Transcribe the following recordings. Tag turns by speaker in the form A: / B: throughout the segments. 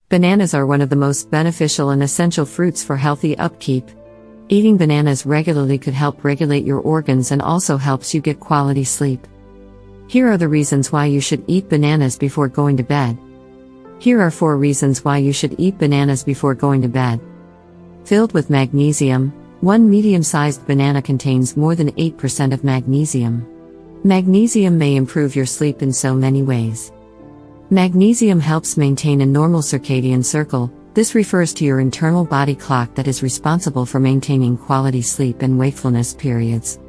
A: Bananas are one of the most beneficial and essential fruits for healthy upkeep. Eating bananas regularly could help regulate your organs and also helps you get quality sleep. Here are the reasons why you should eat bananas before going to bed. Here are 4 reasons why you should eat bananas before going to bed. Filled with magnesium. One medium-sized banana contains more than 8% of magnesium. Magnesium may improve your sleep in so many ways. Magnesium helps maintain a normal circadian cycle. This refers to your internal body clock that is responsible for maintaining quality sleep and wakefulness periods.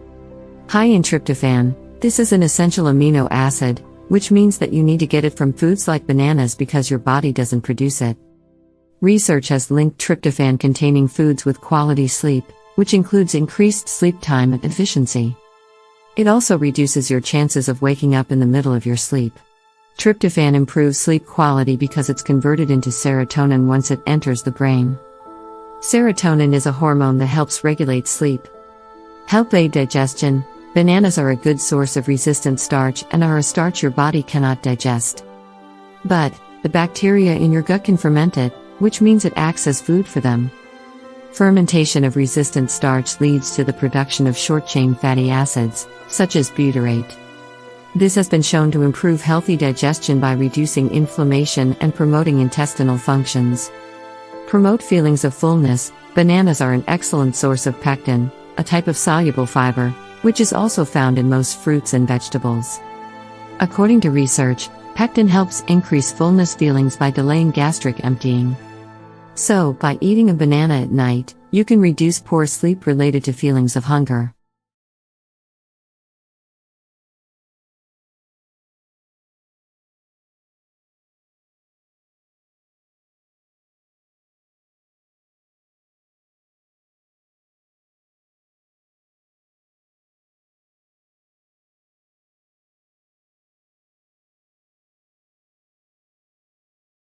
A: High in tryptophan. This is an essential amino acid, which means that you need to get it from foods like bananas because your body doesn't produce it. Research has linked tryptophan-containing foods with quality sleep, which includes increased sleep time and efficiency. It also reduces your chances of waking up in the middle of your sleep. Tryptophan improves sleep quality because it's converted into serotonin once it enters the brain. Serotonin is a hormone that helps regulate sleep. Help aid digestion. Bananas are a good source of resistant starch and are a starch your body cannot digest. But the bacteria in your gut can ferment it, which means it acts as food for them. Fermentation of resistant starch leads to the production of short-chain fatty acids, such as butyrate. This has been shown to improve healthy digestion by reducing inflammation and promoting intestinal functions. Promote feelings of fullness. Bananas are an excellent source of pectin, a type of soluble fiber, which is also found in most fruits and vegetables. According to research, pectin helps increase fullness feelings by delaying gastric emptying. So, by eating a banana at night, you can reduce poor sleep related to feelings of hunger.